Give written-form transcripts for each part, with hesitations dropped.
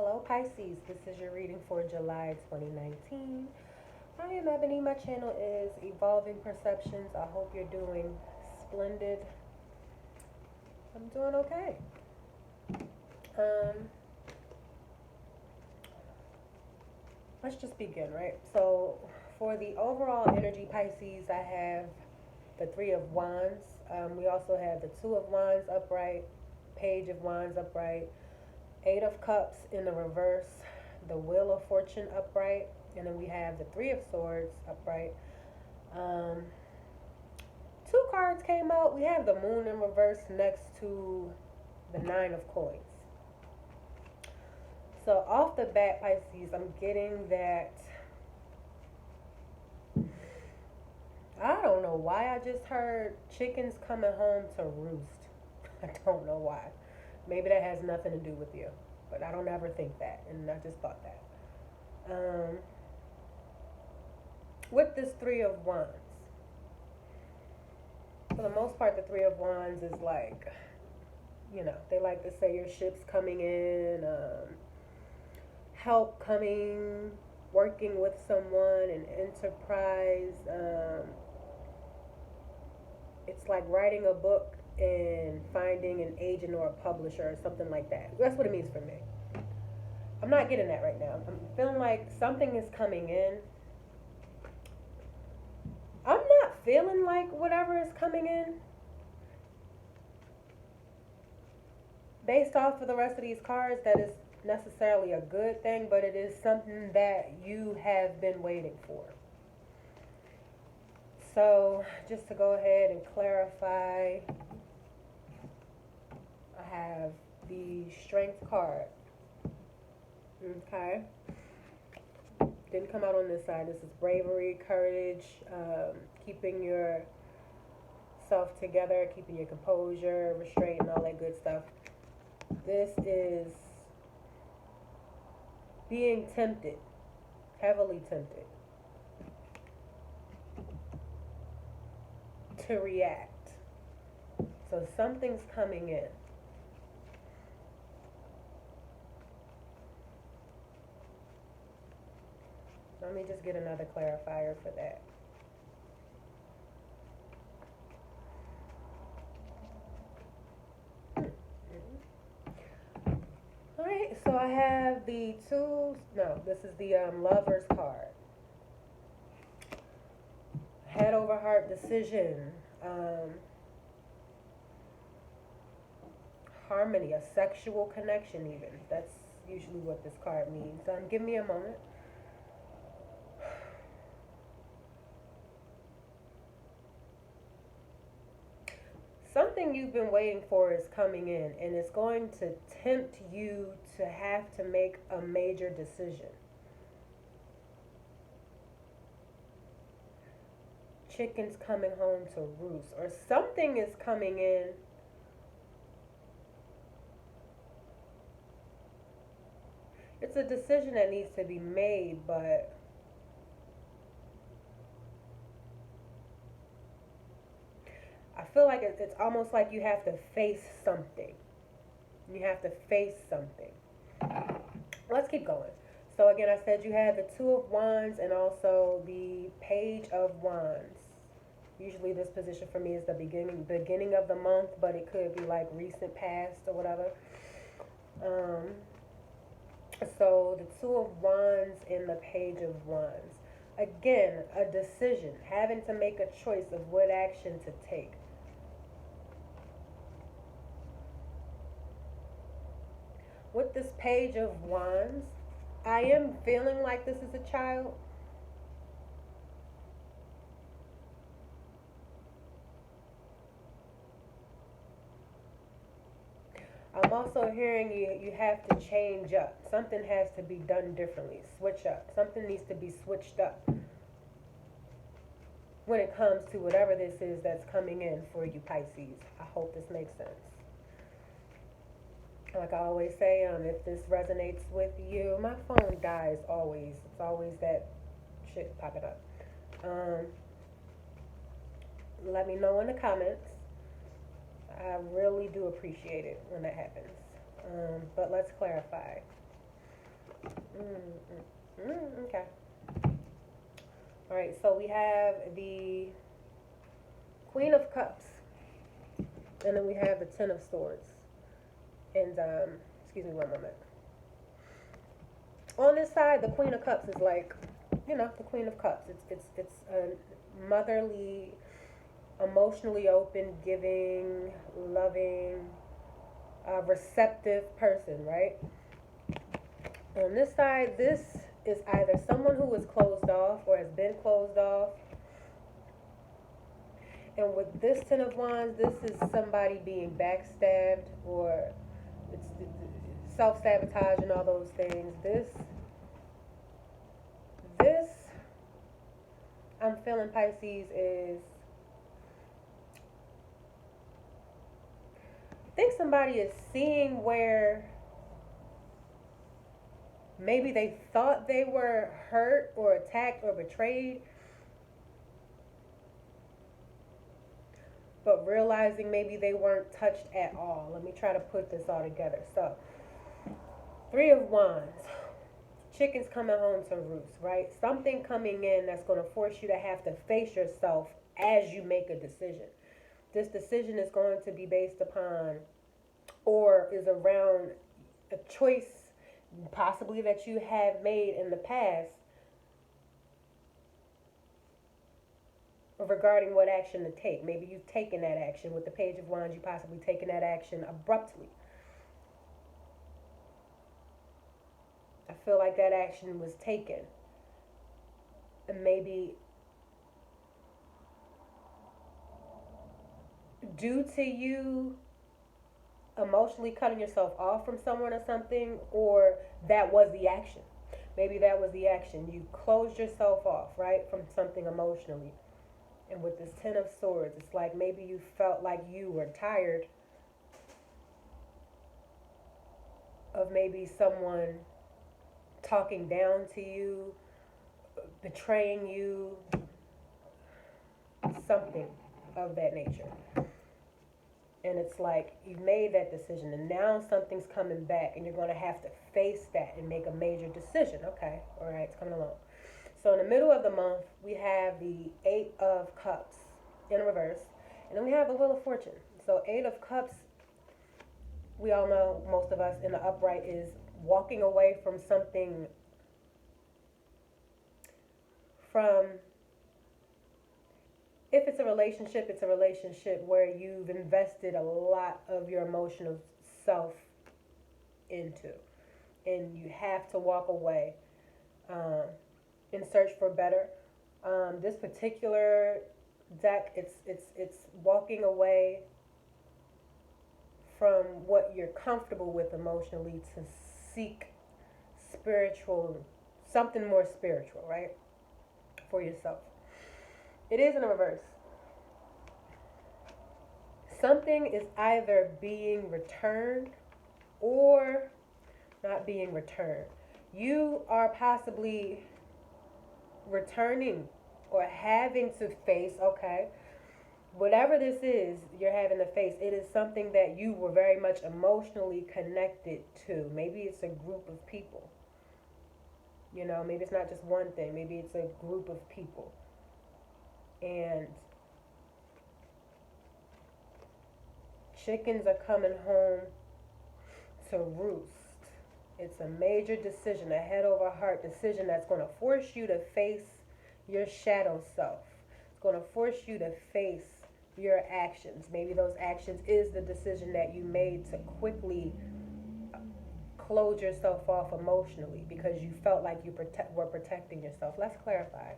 Hello Pisces, this is your reading for July 2019. I am Ebony, my channel is Evolving Perceptions. I hope you're doing splendid. I'm doing okay. Um, let's just begin, right? So, for the overall energy Pisces, I have the Three of Wands. We also have the Two of Wands upright, Page of Wands upright, Eight of Cups in the reverse, the Wheel of Fortune upright, and then we have the Three of Swords upright. Um, Two cards came out. We have the Moon in reverse next to the Nine of Coins. So off the bat, Pisces, I'm getting that. I don't know why I just heard chickens coming home to roost. I don't know why. Maybe that has nothing to do with you, but I don't ever think that, and I just thought that. With this Three of Wands, for the most part, the Three of Wands is like, they like to say your ship's coming in, help coming, working with someone, an enterprise. It's like writing a book and finding an agent or a publisher or something like that. That's what it means for me. I'm not getting that right now. I'm feeling like something is coming in. I'm not feeling like whatever is coming in, based off of the rest of these cards, that is necessarily a good thing, but it is something that you have been waiting for. So, just to go ahead and clarify, I have the Strength card. Okay. Didn't come out on this side. This is bravery, courage, keeping yourself together, keeping your composure, restraint, and all that good stuff. This is being tempted, heavily tempted, to react. So something's coming in. Let me just get another clarifier for that. Alright, so I have the this is the Lover's card. Head over heart decision. Harmony, a sexual connection even. That's usually what this card means. Give me a moment. Something you've been waiting for is coming in, and it's going to tempt you to have to make a major decision. Chickens coming home to roost, or something is coming in. It's a decision that needs to be made, but I feel like it's almost like you have to face something. You have to face something. Let's keep going. So again, I said you had the Two of Wands and also the Page of Wands. Usually this position for me is the beginning of the month, but it could be like recent past or whatever. So the Two of Wands and the Page of Wands. Again, a decision, having to make a choice of what action to take. With this Page of Wands, I am feeling like this is a child. I'm also hearing you have to change up. Something has to be done differently. Switch up. Something needs to be switched up when it comes to whatever this is that's coming in for you, Pisces. I hope this makes sense. Like I always say, if this resonates with you, my phone dies always. It's always that shit popping up. Let me know in the comments. I really do appreciate it when that happens. But let's clarify. Okay. All right. So we have the Queen of Cups, and then we have the Ten of Swords. And excuse me one moment. On this side, the Queen of Cups is like, the Queen of Cups. It's a motherly, emotionally open, giving, loving, receptive person, right? On this side, this is either someone who is closed off or has been closed off. And with this Ten of Wands, this is somebody being backstabbed or it's self-sabotage and all those things. This I'm feeling, Pisces, is I think somebody is seeing where maybe they thought they were hurt or attacked or betrayed, but realizing maybe they weren't touched at all. Let me try to put this all together. So, Three of Wands. Chickens coming home to roost, right? Something coming in that's going to force you to have to face yourself as you make a decision. This decision is going to be based upon or is around a choice possibly that you have made in the past regarding what action to take. Maybe you've taken that action. With the Page of Wands, you possibly taken that action abruptly. I feel like that action was taken. And maybe due to you emotionally cutting yourself off from someone or something, or that was the action. Maybe that was the action. You closed yourself off, right, from something emotionally. And with this Ten of Swords, it's like maybe you felt like you were tired of maybe someone talking down to you, betraying you, something of that nature. And it's like you've made that decision and now something's coming back and you're going to have to face that and make a major decision. Okay, all right, it's coming along. So in the middle of the month, we have the Eight of Cups in reverse, and then we have the Wheel of Fortune. So Eight of Cups, we all know, most of us, in the upright, is walking away from something, from, if it's a relationship where you've invested a lot of your emotional self into, and you have to walk away in search for better. This particular deck, it's walking away from what you're comfortable with emotionally to seek spiritual, something more spiritual, right, for yourself. It is in a reverse. Something is either being returned or not being returned. You are possibly returning or having to face, okay, whatever this is you're having to face, it is something that you were very much emotionally connected to. Maybe it's a group of people. Maybe it's not just one thing. Maybe it's a group of people. And chickens are coming home to roost. It's a major decision, a head over heart decision that's going to force you to face your shadow self. It's going to force you to face your actions. Maybe those actions is the decision that you made to quickly close yourself off emotionally because you felt like you were protecting yourself. Let's clarify.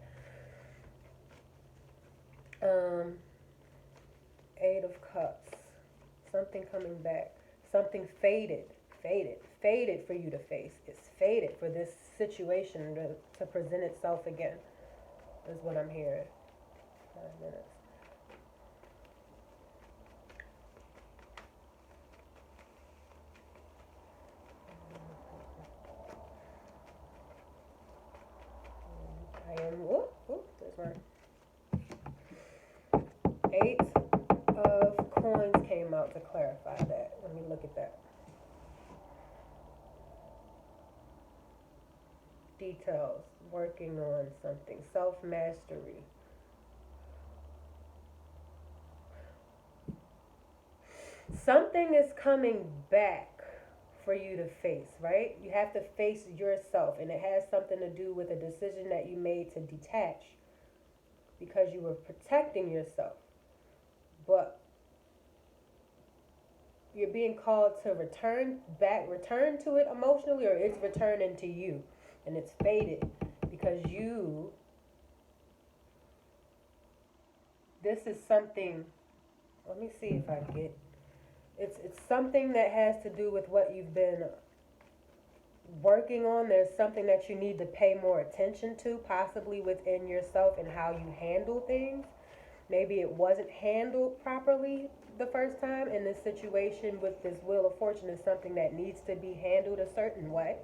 Eight of Cups. Something coming back. Something faded for you to face. It's faded for this situation to present itself again, is what I'm hearing. 5 minutes. I am, there's my 8 of Coins came out to clarify that. Let me look at that. details, working on something, self-mastery. Something is coming back for you to face, right? You have to face yourself, and it has something to do with a decision that you made to detach because you were protecting yourself. But you're being called to return to it emotionally, or it's returning to you and it's faded because this is something. Let me see if I get. It's something that has to do with what you've been working on. There's something that you need to pay more attention to, possibly within yourself and how you handle things. Maybe it wasn't handled properly the first time, and this situation with this Wheel of Fortune is something that needs to be handled a certain way.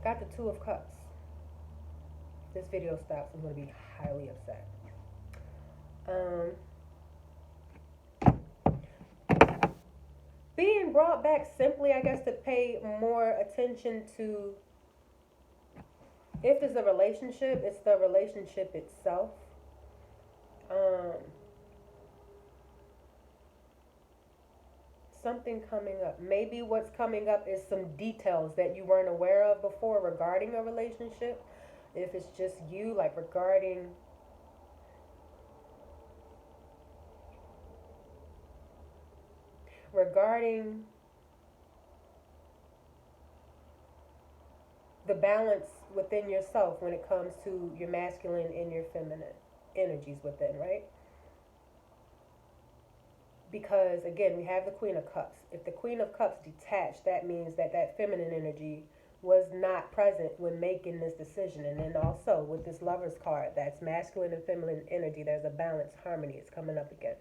Got the Two of Cups. This video stops, I'm going to be highly upset. Being brought back simply, I guess, to pay more attention to, if there's a relationship, it's the relationship itself. Something coming up. Maybe what's coming up is some details that you weren't aware of before regarding a relationship. If it's just you, like regarding the balance within yourself when it comes to your masculine and your feminine energies within, right? Because again, we have the Queen of Cups. If the Queen of Cups detached, that means that that feminine energy was not present when making this decision. And then also with this Lover's card, that's masculine and feminine energy. There's a balance, harmony. It's coming up again.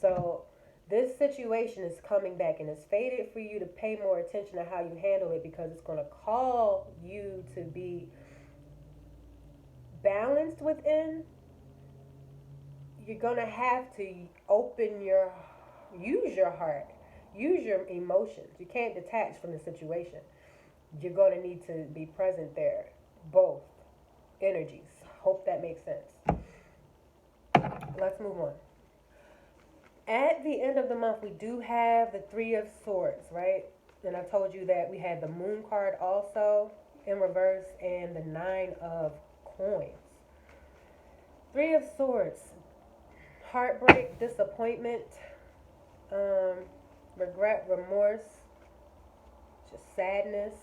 So this situation is coming back, and it's fated for you to pay more attention to how you handle it, because it's going to call you to be balanced within. You're going to have to use your heart, use your emotions. You can't detach from the situation. You're going to need to be present there, both energies. Hope that makes sense. Let's move on. At the end of the month, we do have the Three of Swords, right? And I told you that we had the Moon card also in reverse and the Nine of Coins. Three of Swords, heartbreak, disappointment, regret, remorse, just sadness,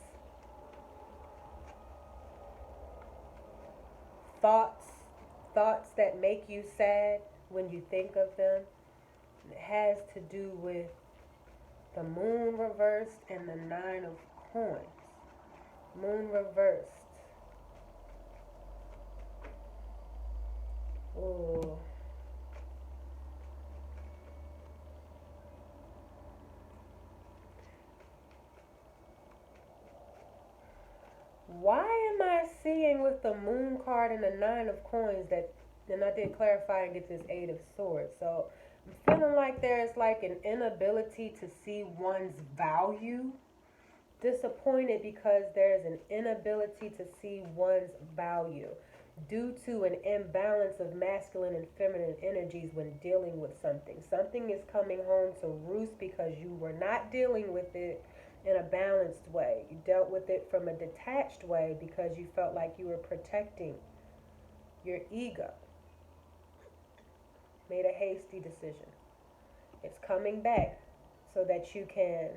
thoughts that make you sad when you think of them. It has to do with the Moon reversed and the Nine of Coins. Moon reversed. Ooh. Why am I seeing with the Moon card and the Nine of Coins that, and I did clarify and get this Eight of Swords. So I'm feeling like there's like an inability to see one's value. Disappointed because there's an inability to see one's value due to an imbalance of masculine and feminine energies when dealing with something. Something is coming home to roost because you were not dealing with it in a balanced way. You dealt with it from a detached way because you felt like you were protecting your ego. Made a hasty decision. It's coming back so that you can,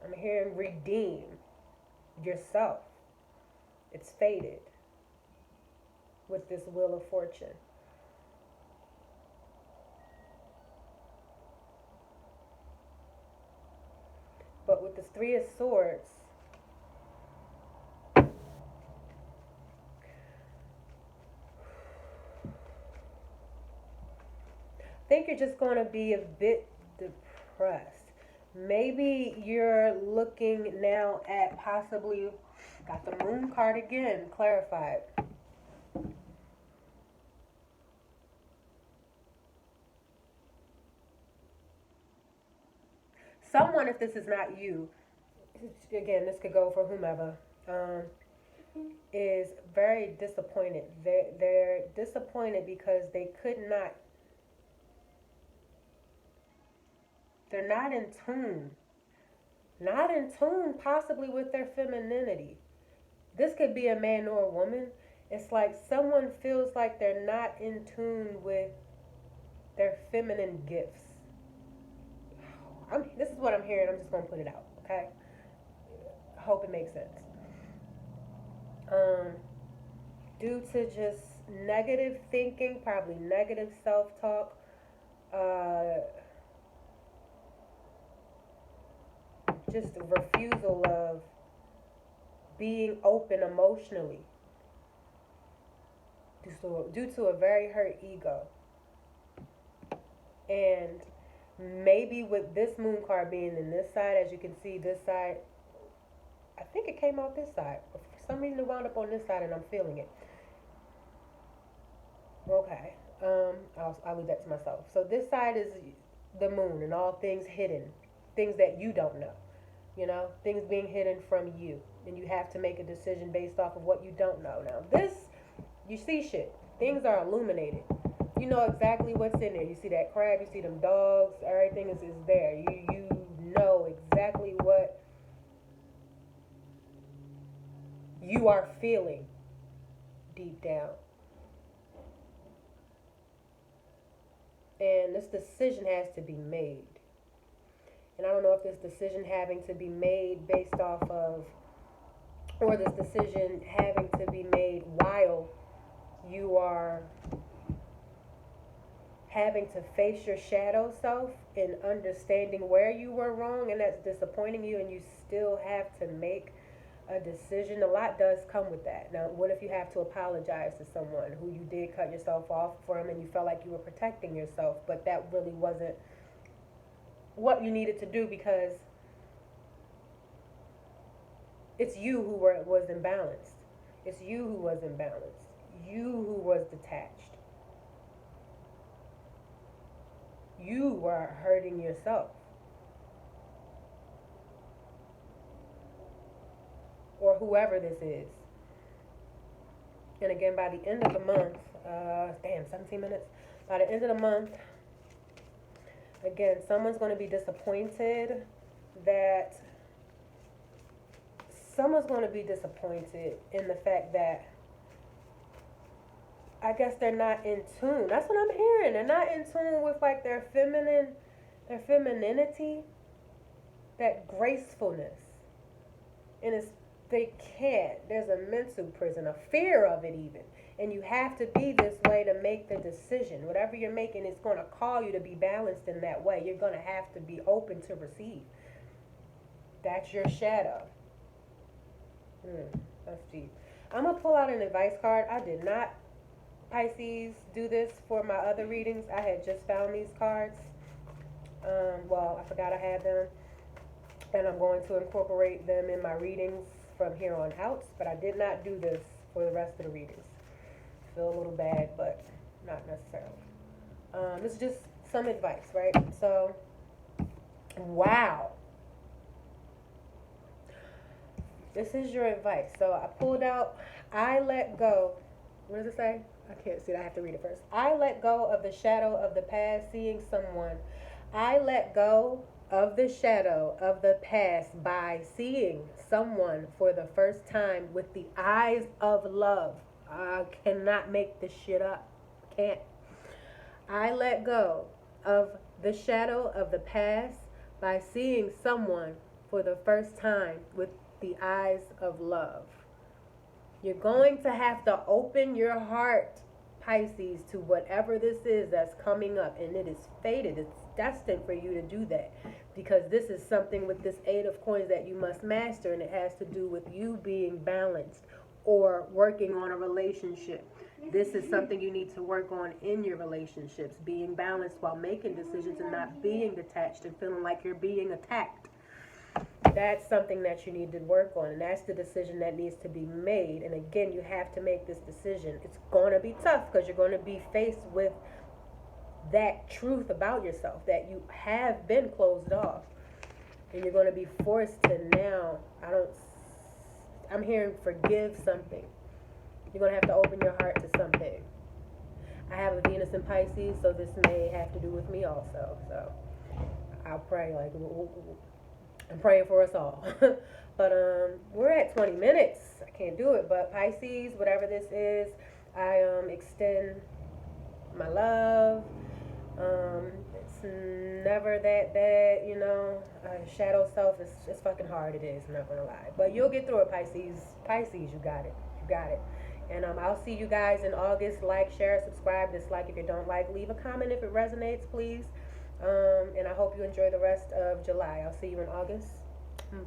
I'm hearing, redeem yourself. It's faded with this Wheel of Fortune. But with this Three of Swords, I think you're just going to be a bit depressed. Maybe you're looking now at possibly, got the Moon card again, clarified. Someone, if this is not you, again, this could go for whomever, is very disappointed. They're disappointed because they're not in tune possibly with their femininity. This could be a man or a woman. It's like someone feels like they're not in tune with their feminine gifts. This is what I'm hearing. I'm just going to put it out, okay? I hope it makes sense. Um, Due to just negative thinking, probably negative self-talk, uh, just a refusal of being open emotionally due to a very hurt ego. And maybe with this moon card being in this side, as you can see, this side, I think it came out this side. For some reason it wound up on this side and I'm feeling it. Okay. I'll leave that to myself. So this side is the moon and all things hidden, things that you don't know. Things being hidden from you. And you have to make a decision based off of what you don't know. Now, this, you see shit. Things are illuminated. You know exactly what's in there. You see that crab, you see them dogs, everything is there. You know exactly what you are feeling deep down. And this decision has to be made. And I don't know if this decision having to be made based off of, or this decision having to be made while you are having to face your shadow self and understanding where you were wrong and that's disappointing you and you still have to make a decision. A lot does come with that. Now, what if you have to apologize to someone who you did cut yourself off from and you felt like you were protecting yourself, but that really wasn't what you needed to do because it's you who was imbalanced. It's you who was imbalanced. You who was detached. You were hurting yourself. Or whoever this is. And again, by the end of the month, 17 minutes. By the end of the month, again, someone's going to be disappointed in the fact that I guess they're not in tune. That's what I'm hearing. They're not in tune with like their femininity, that gracefulness. And they can't. There's a mental prison, a fear of it even. And you have to be this way to make the decision. Whatever you're making, it's going to call you to be balanced in that way. You're going to have to be open to receive. That's your shadow. That's deep. I'm going to pull out an advice card. I did not, Pisces, do this for my other readings. I had just found these cards. I forgot I had them. And I'm going to incorporate them in my readings from here on out. But I did not do this for the rest of the readings. Feel a little bad, but not necessarily. This is just some advice, right? So, wow. This is your advice. So I pulled out, I let go. What does it say? I can't see it. I have to read it first. I let go of the shadow of the past, seeing someone. I let go of the shadow of the past by seeing someone for the first time with the eyes of love. I cannot make this shit up. Can't. I let go of the shadow of the past by seeing someone for the first time with the eyes of love. You're going to have to open your heart, Pisces, to whatever this is that's coming up. And it is fated. It's destined for you to do that. Because this is something with this 8 of coins that you must master. And it has to do with you being balanced or working on a relationship. This is something you need to work on in your relationships. Being balanced while making decisions and not being detached and feeling like you're being attacked. That's something that you need to work on, and that's the decision that needs to be made. And again, you have to make this decision. It's going to be tough because you're going to be faced with that truth about yourself, that you have been closed off. And you're going to be forced to now, I'm hearing forgive something. You're going to have to open your heart to something. I have a Venus in Pisces, so this may have to do with me also. So I'll pray, like, I'm praying for us all. But we're at 20 minutes. I can't do it. But Pisces, whatever this is, I extend my love. It's never that bad, you know. Shadow self is it's fucking hard. It is. I'm not gonna lie, but you'll get through it, Pisces. Pisces, you got it. You got it. And I'll see you guys in August. Like, share, subscribe, dislike if you don't like. Leave a comment if it resonates, please. And I hope you enjoy the rest of July. I'll see you in August. Bye.